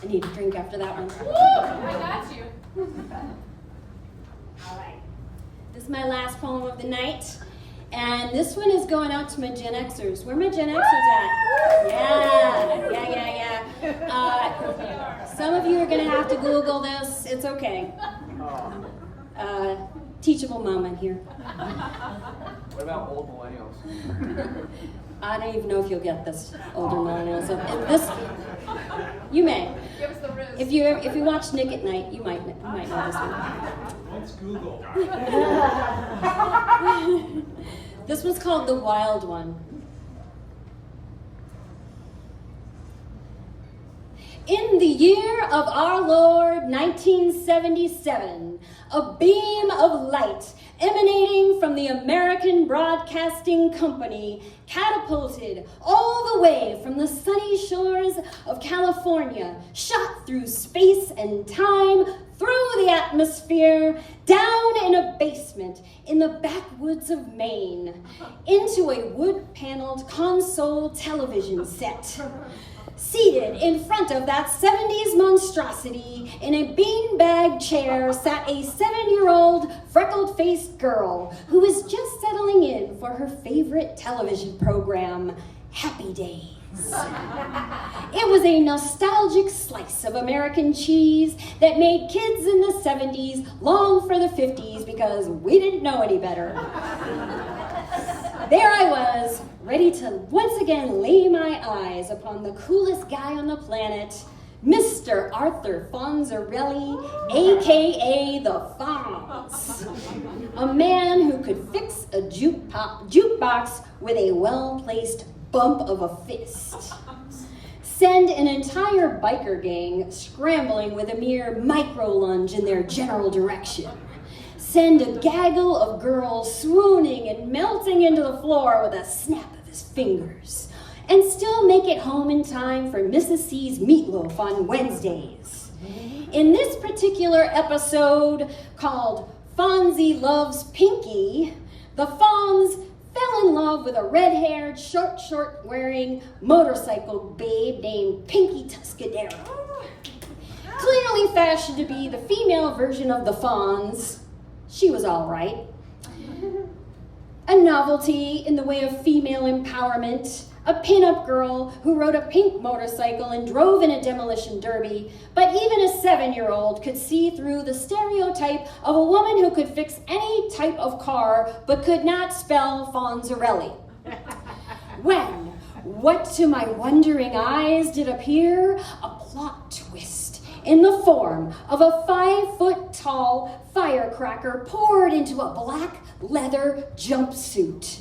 I need a drink after that one. Woo! I got you. All right. This is my last poem of the night. And this one is going out to my Gen Xers. Where are my Gen Xers at? Yeah. Some of you are going to have to Google this. It's okay. Teachable moment here. What about old millennials? I don't even know if you'll get this, older millennials. You may. Give us the riz. If you watch Nick at Night, you might know this one. What's Google? This one's called The Wild One. In the year of our Lord, 1977, a beam of light emanating from the American Broadcasting Company catapulted all the way from the sunny shores of California, shot through space and time, through the atmosphere, down in a basement in the backwoods of Maine, into a wood-paneled console television set. Seated in front of that 70s monstrosity in a beanbag chair sat a 7-year-old freckled-faced girl who was just settling in for her favorite television program, Happy Days. It was a nostalgic slice of American cheese that made kids in the 70s long for the 50s because we didn't know any better. There I was, ready to once again lay my eyes upon the coolest guy on the planet, Mr. Arthur Fonzarelli, a.k.a. the Fonz. A man who could fix a jukebox with a well-placed bump of a fist. Send an entire biker gang scrambling with a mere micro-lunge in their general direction. Send a gaggle of girls swooning and melting into the floor with a snap of his fingers. And still make it home in time for Mrs. C's meatloaf on Wednesdays. In this particular episode called Fonzie Loves Pinky, the Fonz fell in love with a red-haired, short-wearing motorcycle babe named Pinky Tuscadero. Clearly fashioned to be the female version of the Fonz, she was all right. A novelty in the way of female empowerment, a pin-up girl who rode a pink motorcycle and drove in a demolition derby, but even a 7-year-old could see through the stereotype of a woman who could fix any type of car but could not spell Fonzarelli. When, what to my wondering eyes did appear? A plot twist in the form of a 5-foot-tall firecracker poured into a black leather jumpsuit.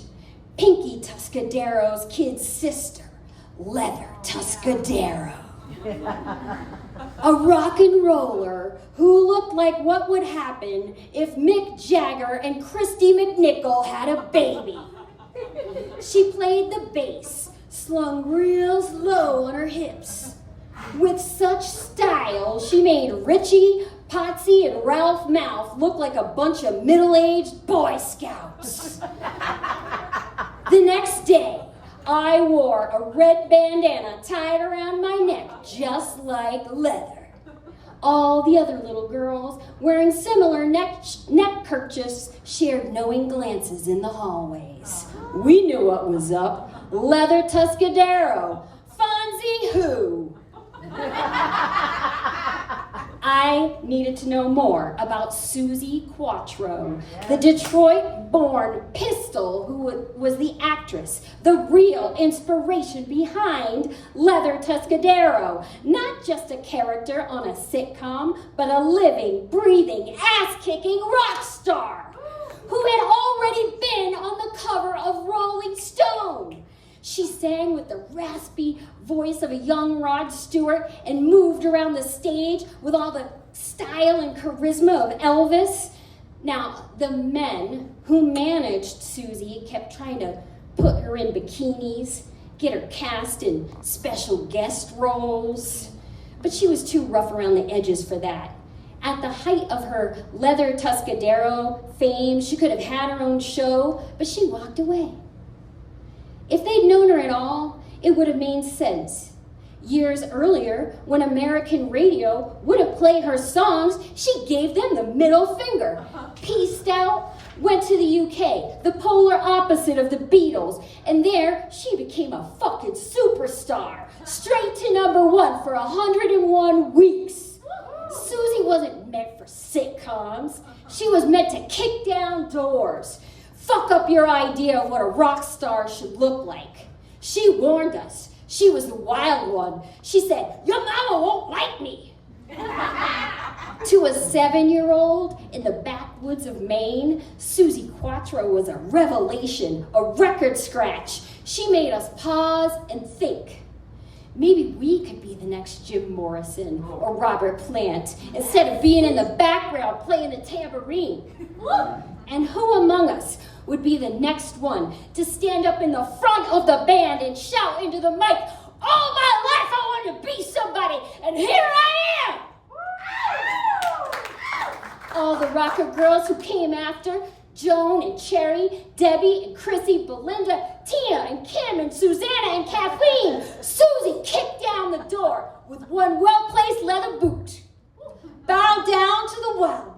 Pinky Tuscadero's kid sister, Leather Tuscadero. A rock and roller who looked like what would happen if Mick Jagger and Christy McNichol had a baby. She played the bass, slung real slow on her hips. With such style, she made Richie, Potsy, and Ralph Mouth look like a bunch of middle-aged Boy Scouts. The next day, I wore a red bandana tied around my neck, just like Leather. All the other little girls, wearing similar neck kerchiefs, shared knowing glances in the hallways. We knew what was up. Leather Tuscadero. Fonzie who? I needed to know more about Susie Quattro, the Detroit-born pistol who was the actress, the real inspiration behind Leather Tuscadero. Not just a character on a sitcom, but a living, breathing, ass-kicking rock star who had already been on the cover of Rolling Stone. She sang with the raspy voice of a young Rod Stewart and moved around the stage with all the style and charisma of Elvis. Now, the men who managed Susie kept trying to put her in bikinis, get her cast in special guest roles, but she was too rough around the edges for that. At the height of her Leather Tuscadero fame, she could have had her own show, but she walked away. If they'd known her at all, it would have made sense. Years earlier, when American radio wouldn't play her songs, she gave them the middle finger, peaced out, went to the UK, the polar opposite of the Beatles, and there she became a fucking superstar, straight to #1 for 101 weeks. Susie wasn't meant for sitcoms. She was meant to kick down doors, fuck up your idea of what a rock star should look like. She warned us. She was the wild one. She said, "Your mama won't like me." To a 7-year-old in the backwoods of Maine, Susie Quattro was a revelation, a record scratch. She made us pause and think. Maybe we could be the next Jim Morrison or Robert Plant instead of being in the background playing the tambourine. And who among us would be the next one to stand up in the front of the band and shout into the mic, "All my life I wanted to be somebody, and here I am!" All the rocker girls who came after, Joan and Cherry, Debbie and Chrissy, Belinda, Tina and Kim and Susanna and Kathleen, Susie kicked down the door with one well-placed leather boot. Bow down to the wild